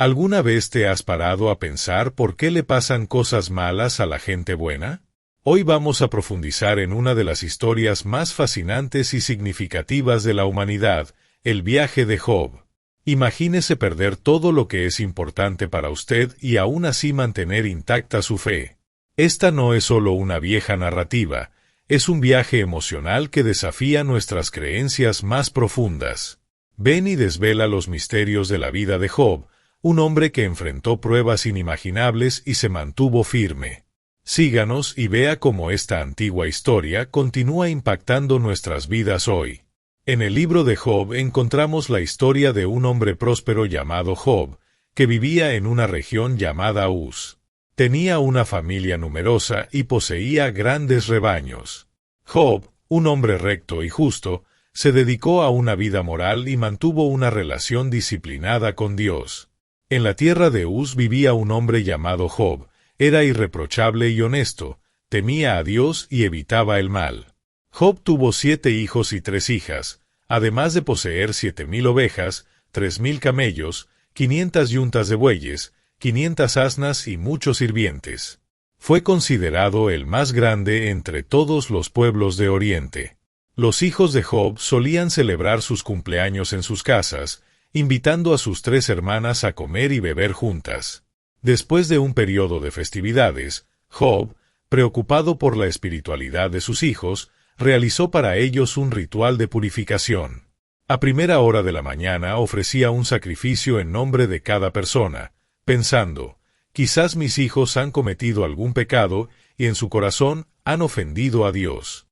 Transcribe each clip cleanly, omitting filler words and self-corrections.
¿Alguna vez te has parado a pensar por qué le pasan cosas malas a la gente buena? Hoy vamos a profundizar en una de las historias más fascinantes y significativas de la humanidad, el viaje de Job. Imagínese perder todo lo que es importante para usted y aún así mantener intacta su fe. Esta no es solo una vieja narrativa, es un viaje emocional que desafía nuestras creencias más profundas. Ven y desvela los misterios de la vida de Job, un hombre que enfrentó pruebas inimaginables y se mantuvo firme. Síganos y vea cómo esta antigua historia continúa impactando nuestras vidas hoy. En el libro de Job encontramos la historia de un hombre próspero llamado Job, que vivía en una región llamada Uz. Tenía una familia numerosa y poseía grandes rebaños. Job, un hombre recto y justo, se dedicó a una vida moral y mantuvo una relación disciplinada con Dios. En la tierra de Uz vivía un hombre llamado Job. Era irreprochable y honesto, temía a Dios y evitaba el mal. Job tuvo 7 hijos y 3 hijas, además de poseer 7,000 ovejas, 3,000 camellos, 500 yuntas de bueyes, 500 asnas y muchos sirvientes. Fue considerado el más grande entre todos los pueblos de Oriente. Los hijos de Job solían celebrar sus cumpleaños en sus casas, invitando a sus 3 hermanas a comer y beber juntas. Después de un periodo de festividades, Job, preocupado por la espiritualidad de sus hijos, realizó para ellos un ritual de purificación. A primera hora de la mañana ofrecía un sacrificio en nombre de cada persona, pensando, quizás mis hijos han cometido algún pecado y en su corazón han ofendido a Dios.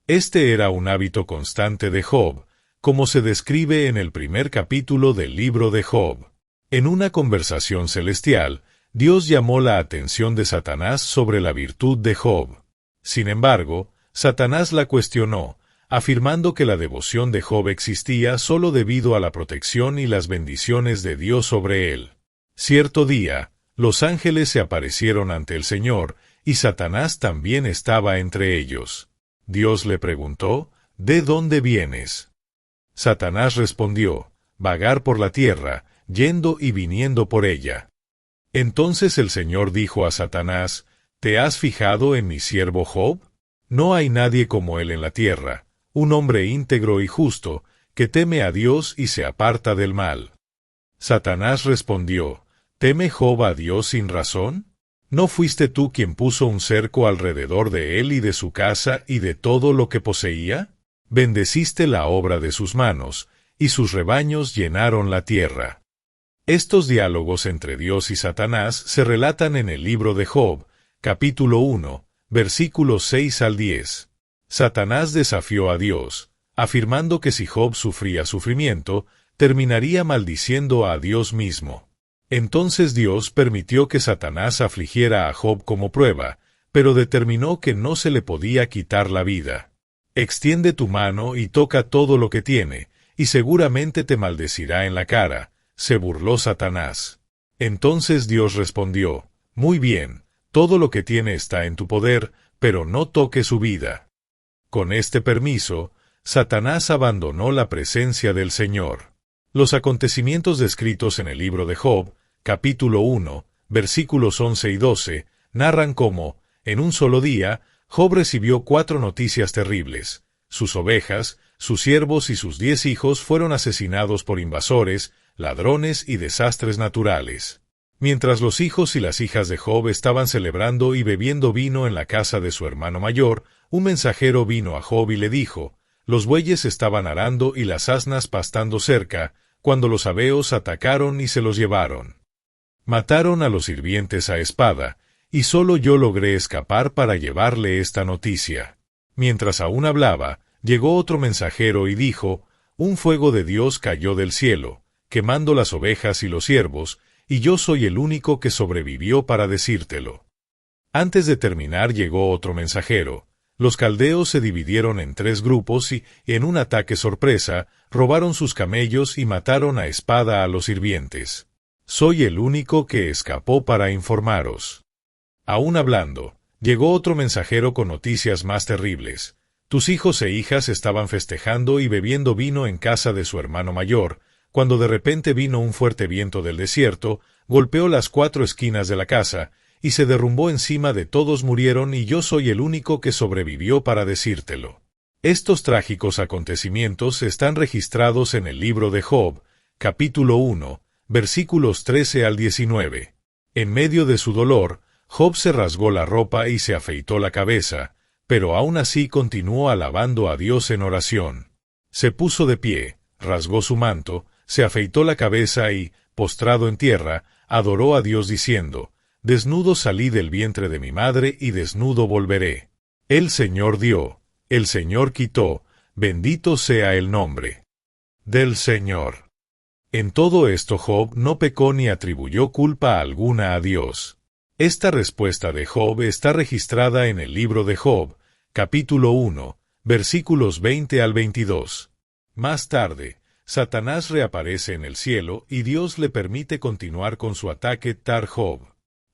Este era un hábito constante de Job, como se describe en el primer capítulo del libro de Job. En una conversación celestial, Dios llamó la atención de Satanás sobre la virtud de Job. Sin embargo, Satanás la cuestionó, afirmando que la devoción de Job existía solo debido a la protección y las bendiciones de Dios sobre él. Cierto día, los ángeles se aparecieron ante el Señor, y Satanás también estaba entre ellos. Dios le preguntó, ¿de dónde vienes? Satanás respondió, vagar por la tierra, yendo y viniendo por ella. Entonces el Señor dijo a Satanás, ¿te has fijado en mi siervo Job? No hay nadie como él en la tierra, un hombre íntegro y justo, que teme a Dios y se aparta del mal. Satanás respondió, ¿teme Job a Dios sin razón? ¿No fuiste tú quien puso un cerco alrededor de él y de su casa y de todo lo que poseía? Bendeciste la obra de sus manos, y sus rebaños llenaron la tierra. Estos diálogos entre Dios y Satanás se relatan en el libro de Job, capítulo 1, versículos 6 al 10. Satanás desafió a Dios, afirmando que si Job sufría sufrimiento, terminaría maldiciendo a Dios mismo. Entonces Dios permitió que Satanás afligiera a Job como prueba, pero determinó que no se le podía quitar la vida. Extiende tu mano y toca todo lo que tiene, y seguramente te maldecirá en la cara, se burló Satanás. Entonces Dios respondió, muy bien, todo lo que tiene está en tu poder, pero no toque su vida. Con este permiso, Satanás abandonó la presencia del Señor. Los acontecimientos descritos en el libro de Job, capítulo 1, versículos 11 y 12, narran cómo, en un solo día, Job recibió 4 noticias terribles. Sus ovejas, sus siervos y sus 10 hijos fueron asesinados por invasores, ladrones y desastres naturales. Mientras los hijos y las hijas de Job estaban celebrando y bebiendo vino en la casa de su hermano mayor, un mensajero vino a Job y le dijo, los bueyes estaban arando y las asnas pastando cerca, cuando los sabeos atacaron y se los llevaron. Mataron a los sirvientes a espada, y solo yo logré escapar para llevarle esta noticia. Mientras aún hablaba, llegó otro mensajero y dijo, un fuego de Dios cayó del cielo, quemando las ovejas y los siervos, y yo soy el único que sobrevivió para decírtelo. Antes de terminar llegó otro mensajero. Los caldeos se dividieron en 3 grupos y, en un ataque sorpresa, robaron sus camellos y mataron a espada a los sirvientes. Soy el único que escapó para informaros. Aún hablando, llegó otro mensajero con noticias más terribles. Tus hijos e hijas estaban festejando y bebiendo vino en casa de su hermano mayor, cuando de repente vino un fuerte viento del desierto, golpeó las 4 esquinas de la casa, y se derrumbó encima de todos murieron y yo soy el único que sobrevivió para decírtelo. Estos trágicos acontecimientos están registrados en el libro de Job, capítulo 1, versículos 13 al 19. En medio de su dolor, Job se rasgó la ropa y se afeitó la cabeza, pero aún así continuó alabando a Dios en oración. Se puso de pie, rasgó su manto, se afeitó la cabeza y, postrado en tierra, adoró a Dios diciendo: Desnudo salí del vientre de mi madre y desnudo volveré. El Señor dio, el Señor quitó, bendito sea el nombre del Señor. En todo esto Job no pecó ni atribuyó culpa alguna a Dios. Esta respuesta de Job está registrada en el libro de Job, capítulo 1, versículos 20 al 22. Más tarde, Satanás reaparece en el cielo y Dios le permite continuar con su ataque tar Job.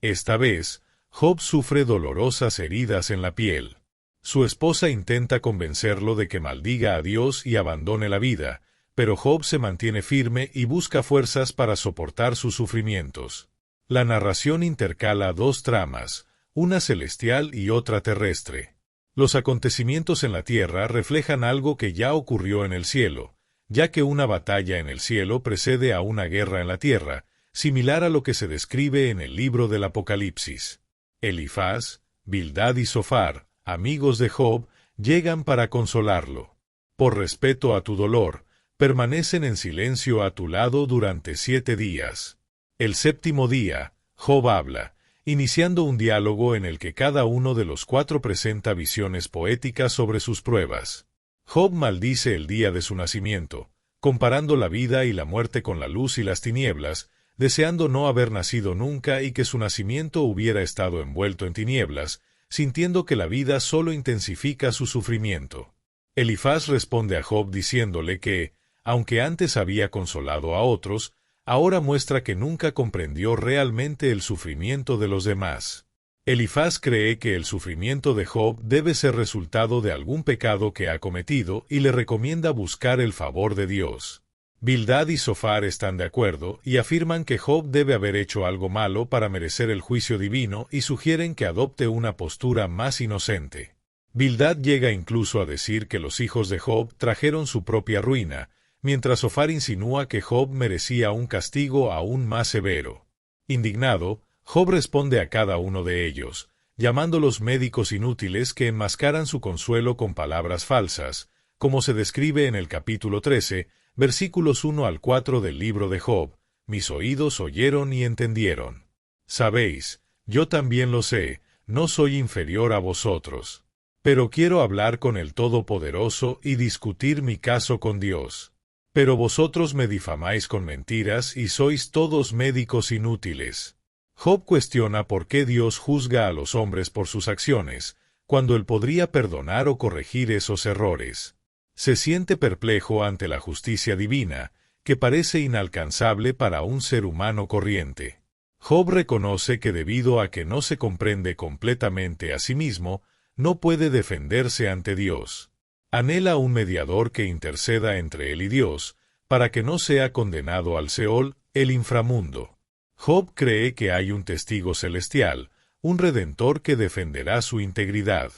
Esta vez, Job sufre dolorosas heridas en la piel. Su esposa intenta convencerlo de que maldiga a Dios y abandone la vida, pero Job se mantiene firme y busca fuerzas para soportar sus sufrimientos. La narración intercala 2 tramas, una celestial y otra terrestre. Los acontecimientos en la tierra reflejan algo que ya ocurrió en el cielo, ya que una batalla en el cielo precede a una guerra en la tierra, similar a lo que se describe en el libro del Apocalipsis. Elifaz, Bildad y Zofar, amigos de Job, llegan para consolarlo. Por respeto a tu dolor, permanecen en silencio a tu lado durante 7 días. El 7º día, Job habla, iniciando un diálogo en el que cada uno de los 4 presenta visiones poéticas sobre sus pruebas. Job maldice el día de su nacimiento, comparando la vida y la muerte con la luz y las tinieblas, deseando no haber nacido nunca y que su nacimiento hubiera estado envuelto en tinieblas, sintiendo que la vida solo intensifica su sufrimiento. Elifaz responde a Job diciéndole que, aunque antes había consolado a otros, ahora muestra que nunca comprendió realmente el sufrimiento de los demás. Elifaz cree que el sufrimiento de Job debe ser resultado de algún pecado que ha cometido y le recomienda buscar el favor de Dios. Bildad y Zofar están de acuerdo y afirman que Job debe haber hecho algo malo para merecer el juicio divino y sugieren que adopte una postura más inocente. Bildad llega incluso a decir que los hijos de Job trajeron su propia ruina, mientras Zofar insinúa que Job merecía un castigo aún más severo. Indignado, Job responde a cada uno de ellos, llamándolos médicos inútiles que enmascaran su consuelo con palabras falsas, como se describe en el capítulo 13, versículos 1 al 4 del libro de Job: mis oídos oyeron y entendieron. Sabéis, yo también lo sé, no soy inferior a vosotros. Pero quiero hablar con el Todopoderoso y discutir mi caso con Dios. Pero vosotros me difamáis con mentiras y sois todos médicos inútiles. Job cuestiona por qué Dios juzga a los hombres por sus acciones, cuando él podría perdonar o corregir esos errores. Se siente perplejo ante la justicia divina, que parece inalcanzable para un ser humano corriente. Job reconoce que debido a que no se comprende completamente a sí mismo, no puede defenderse ante Dios. Anhela un mediador que interceda entre él y Dios, para que no sea condenado al Seol, el inframundo. Job cree que hay un testigo celestial, un redentor que defenderá su integridad.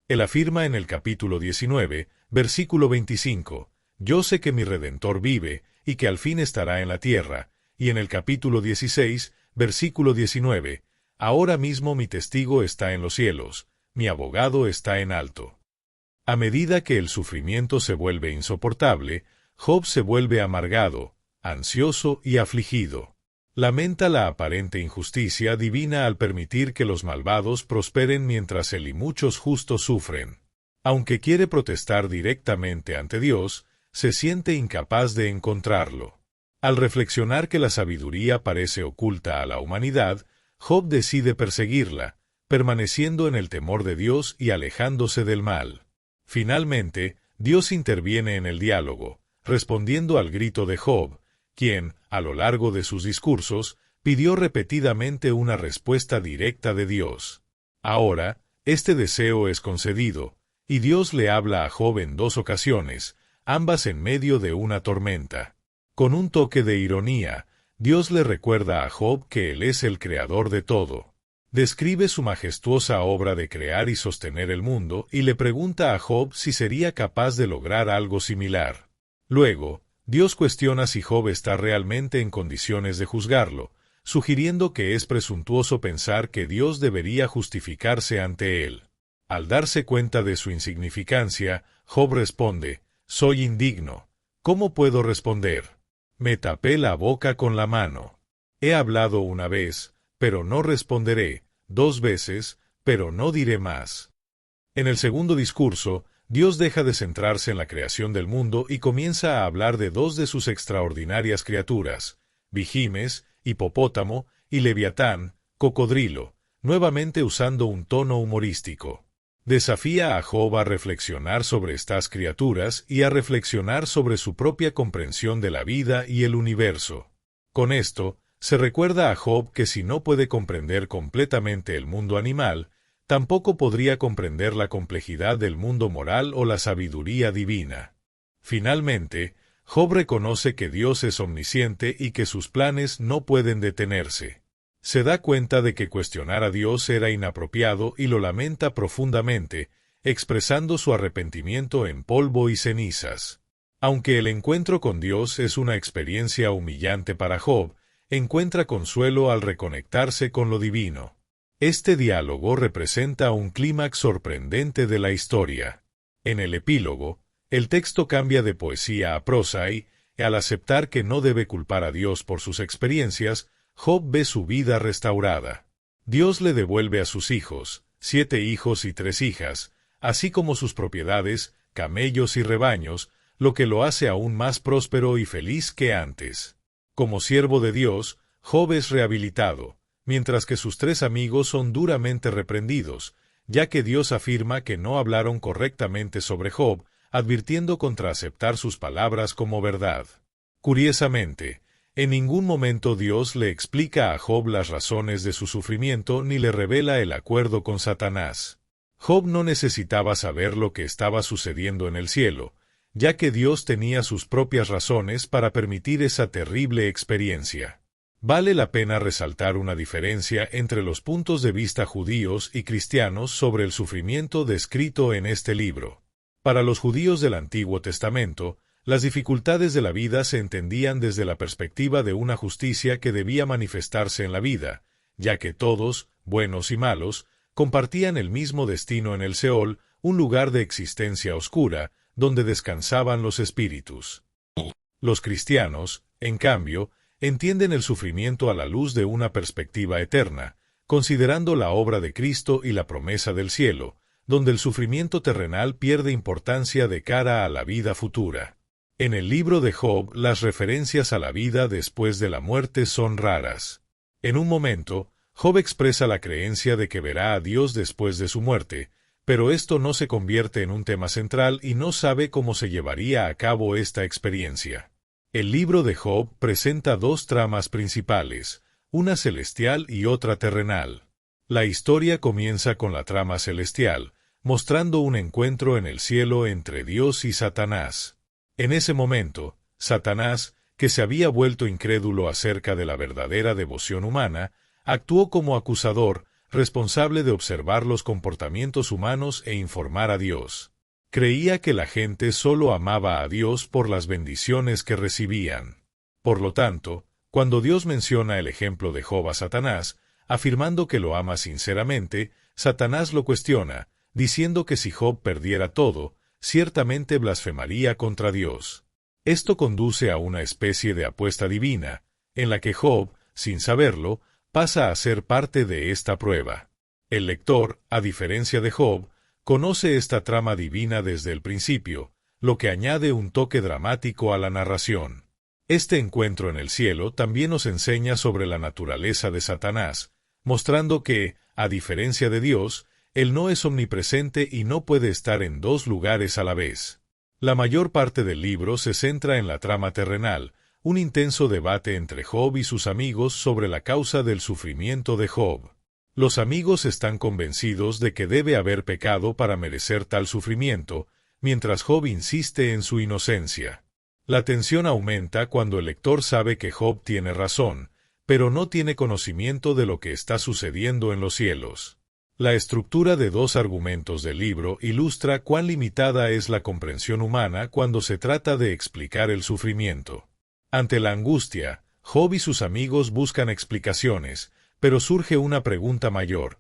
Él afirma en el capítulo 19, versículo 25, yo sé que mi Redentor vive, y que al fin estará en la tierra, y en el capítulo 16, versículo 19, ahora mismo mi testigo está en los cielos, mi abogado está en alto. A medida que el sufrimiento se vuelve insoportable, Job se vuelve amargado, ansioso y afligido. Lamenta la aparente injusticia divina al permitir que los malvados prosperen mientras él y muchos justos sufren. Aunque quiere protestar directamente ante Dios, se siente incapaz de encontrarlo. Al reflexionar que la sabiduría parece oculta a la humanidad, Job decide perseguirla, permaneciendo en el temor de Dios y alejándose del mal. Finalmente, Dios interviene en el diálogo, respondiendo al grito de Job, quien, a lo largo de sus discursos, pidió repetidamente una respuesta directa de Dios. Ahora, este deseo es concedido, y Dios le habla a Job en 2 ocasiones, ambas en medio de una tormenta. Con un toque de ironía, Dios le recuerda a Job que Él es el creador de todo. Describe su majestuosa obra de crear y sostener el mundo y le pregunta a Job si sería capaz de lograr algo similar. Luego, Dios cuestiona si Job está realmente en condiciones de juzgarlo, sugiriendo que es presuntuoso pensar que Dios debería justificarse ante él. Al darse cuenta de su insignificancia, Job responde: «Soy indigno. ¿Cómo puedo responder? Me tapé la boca con la mano. He hablado una vez, pero no responderé, 2 veces, pero no diré más». En el segundo discurso, Dios deja de centrarse en la creación del mundo y comienza a hablar de 2 de sus extraordinarias criaturas, Vigimes, hipopótamo, y Leviatán, cocodrilo, nuevamente usando un tono humorístico. Desafía a Job a reflexionar sobre estas criaturas y a reflexionar sobre su propia comprensión de la vida y el universo. Con esto, se recuerda a Job que si no puede comprender completamente el mundo animal, tampoco podría comprender la complejidad del mundo moral o la sabiduría divina. Finalmente, Job reconoce que Dios es omnisciente y que sus planes no pueden detenerse. Se da cuenta de que cuestionar a Dios era inapropiado y lo lamenta profundamente, expresando su arrepentimiento en polvo y cenizas. Aunque el encuentro con Dios es una experiencia humillante para Job, encuentra consuelo al reconectarse con lo divino. Este diálogo representa un clímax sorprendente de la historia. En el epílogo, el texto cambia de poesía a prosa y, al aceptar que no debe culpar a Dios por sus experiencias, Job ve su vida restaurada. Dios le devuelve a sus hijos, 7 hijos y 3 hijas, así como sus propiedades, camellos y rebaños, lo que lo hace aún más próspero y feliz que antes. Como siervo de Dios, Job es rehabilitado, mientras que sus 3 amigos son duramente reprendidos, ya que Dios afirma que no hablaron correctamente sobre Job, advirtiendo contra aceptar sus palabras como verdad. Curiosamente, en ningún momento Dios le explica a Job las razones de su sufrimiento ni le revela el acuerdo con Satanás. Job no necesitaba saber lo que estaba sucediendo en el cielo, ya que Dios tenía sus propias razones para permitir esa terrible experiencia. Vale la pena resaltar una diferencia entre los puntos de vista judíos y cristianos sobre el sufrimiento descrito en este libro. Para los judíos del Antiguo Testamento, las dificultades de la vida se entendían desde la perspectiva de una justicia que debía manifestarse en la vida, ya que todos, buenos y malos, compartían el mismo destino en el Seol, un lugar de existencia oscura, donde descansaban los espíritus. Los cristianos, en cambio, entienden el sufrimiento a la luz de una perspectiva eterna, considerando la obra de Cristo y la promesa del cielo, donde el sufrimiento terrenal pierde importancia de cara a la vida futura. En el libro de Job, las referencias a la vida después de la muerte son raras. En un momento, Job expresa la creencia de que verá a Dios después de su muerte, pero esto no se convierte en un tema central y no sabe cómo se llevaría a cabo esta experiencia. El libro de Job presenta 2 tramas principales, una celestial y otra terrenal. La historia comienza con la trama celestial, mostrando un encuentro en el cielo entre Dios y Satanás. En ese momento, Satanás, que se había vuelto incrédulo acerca de la verdadera devoción humana, actuó como acusador, responsable de observar los comportamientos humanos e informar a Dios. Creía que la gente solo amaba a Dios por las bendiciones que recibían. Por lo tanto, cuando Dios menciona el ejemplo de Job a Satanás, afirmando que lo ama sinceramente, Satanás lo cuestiona, diciendo que si Job perdiera todo, ciertamente blasfemaría contra Dios. Esto conduce a una especie de apuesta divina, en la que Job, sin saberlo, pasa a ser parte de esta prueba. El lector, a diferencia de Job, conoce esta trama divina desde el principio, lo que añade un toque dramático a la narración. Este encuentro en el cielo también nos enseña sobre la naturaleza de Satanás, mostrando que, a diferencia de Dios, Él no es omnipresente y no puede estar en 2 lugares a la vez. La mayor parte del libro se centra en la trama terrenal, un intenso debate entre Job y sus amigos sobre la causa del sufrimiento de Job. Los amigos están convencidos de que debe haber pecado para merecer tal sufrimiento, mientras Job insiste en su inocencia. La tensión aumenta cuando el lector sabe que Job tiene razón, pero no tiene conocimiento de lo que está sucediendo en los cielos. La estructura de dos argumentos del libro ilustra cuán limitada es la comprensión humana cuando se trata de explicar el sufrimiento. Ante la angustia, Job y sus amigos buscan explicaciones, pero surge una pregunta mayor.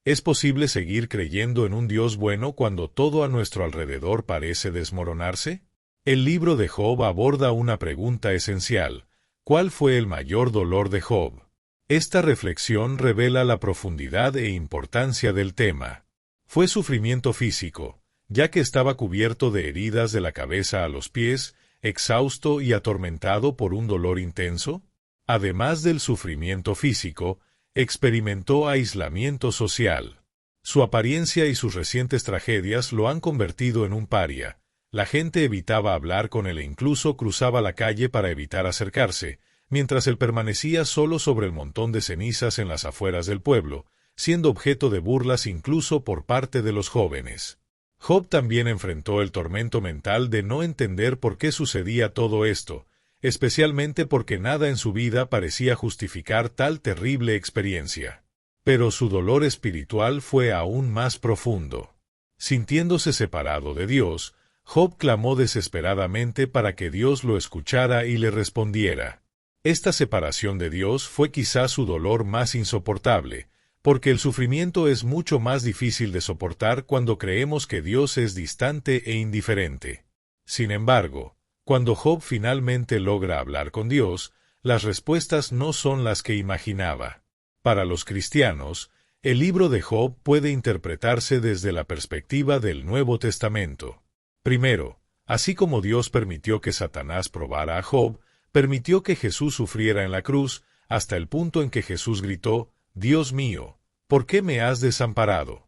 ¿Es posible seguir creyendo en un Dios bueno cuando todo a nuestro alrededor parece desmoronarse? El libro de Job aborda una pregunta esencial. ¿Cuál fue el mayor dolor de Job? Esta reflexión revela la profundidad e importancia del tema. Fue sufrimiento físico, ya que estaba cubierto de heridas de la cabeza a los pies, exhausto y atormentado por un dolor intenso. Además del sufrimiento físico, experimentó aislamiento social. Su apariencia y sus recientes tragedias lo han convertido en un paria. La gente evitaba hablar con él e incluso cruzaba la calle para evitar acercarse, mientras él permanecía solo sobre el montón de cenizas en las afueras del pueblo, siendo objeto de burlas incluso por parte de los jóvenes. Job también enfrentó el tormento mental de no entender por qué sucedía todo esto, especialmente porque nada en su vida parecía justificar tal terrible experiencia. Pero su dolor espiritual fue aún más profundo. Sintiéndose separado de Dios, Job clamó desesperadamente para que Dios lo escuchara y le respondiera. Esta separación de Dios fue quizás su dolor más insoportable, porque el sufrimiento es mucho más difícil de soportar cuando creemos que Dios es distante e indiferente. Sin embargo, cuando Job finalmente logra hablar con Dios, las respuestas no son las que imaginaba. Para los cristianos, el libro de Job puede interpretarse desde la perspectiva del Nuevo Testamento. Primero, así como Dios permitió que Satanás probara a Job, permitió que Jesús sufriera en la cruz, hasta el punto en que Jesús gritó, «Dios mío, ¿por qué me has desamparado?».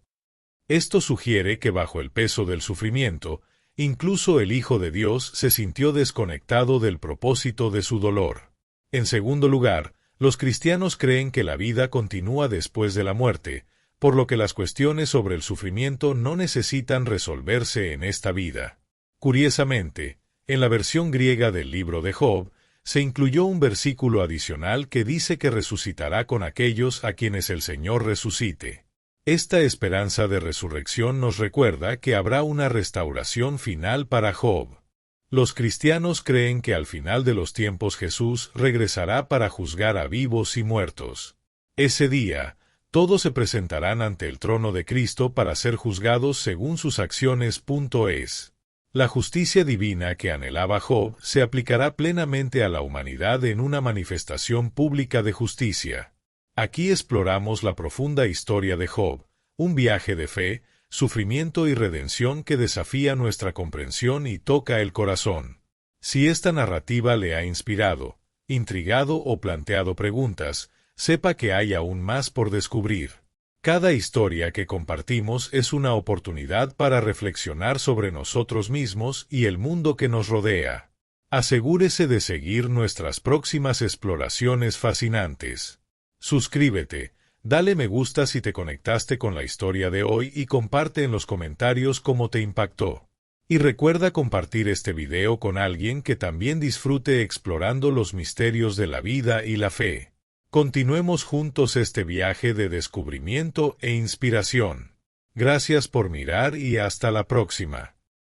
Esto sugiere que bajo el peso del sufrimiento, incluso el Hijo de Dios se sintió desconectado del propósito de su dolor. En segundo lugar, los cristianos creen que la vida continúa después de la muerte, por lo que las cuestiones sobre el sufrimiento no necesitan resolverse en esta vida. Curiosamente, en la versión griega del libro de Job, se incluyó un versículo adicional que dice que resucitará con aquellos a quienes el Señor resucite. Esta esperanza de resurrección nos recuerda que habrá una restauración final para Job. Los cristianos creen que al final de los tiempos Jesús regresará para juzgar a vivos y muertos. Ese día, todos se presentarán ante el trono de Cristo para ser juzgados según sus acciones. La justicia divina que anhelaba Job se aplicará plenamente a la humanidad en una manifestación pública de justicia. Aquí exploramos la profunda historia de Job, un viaje de fe, sufrimiento y redención que desafía nuestra comprensión y toca el corazón. Si esta narrativa le ha inspirado, intrigado o planteado preguntas, sepa que hay aún más por descubrir. Cada historia que compartimos es una oportunidad para reflexionar sobre nosotros mismos y el mundo que nos rodea. Asegúrese de seguir nuestras próximas exploraciones fascinantes. Suscríbete, dale me gusta si te conectaste con la historia de hoy y comparte en los comentarios cómo te impactó. Y recuerda compartir este video con alguien que también disfrute explorando los misterios de la vida y la fe. Continuemos juntos este viaje de descubrimiento e inspiración. Gracias por mirar y hasta la próxima.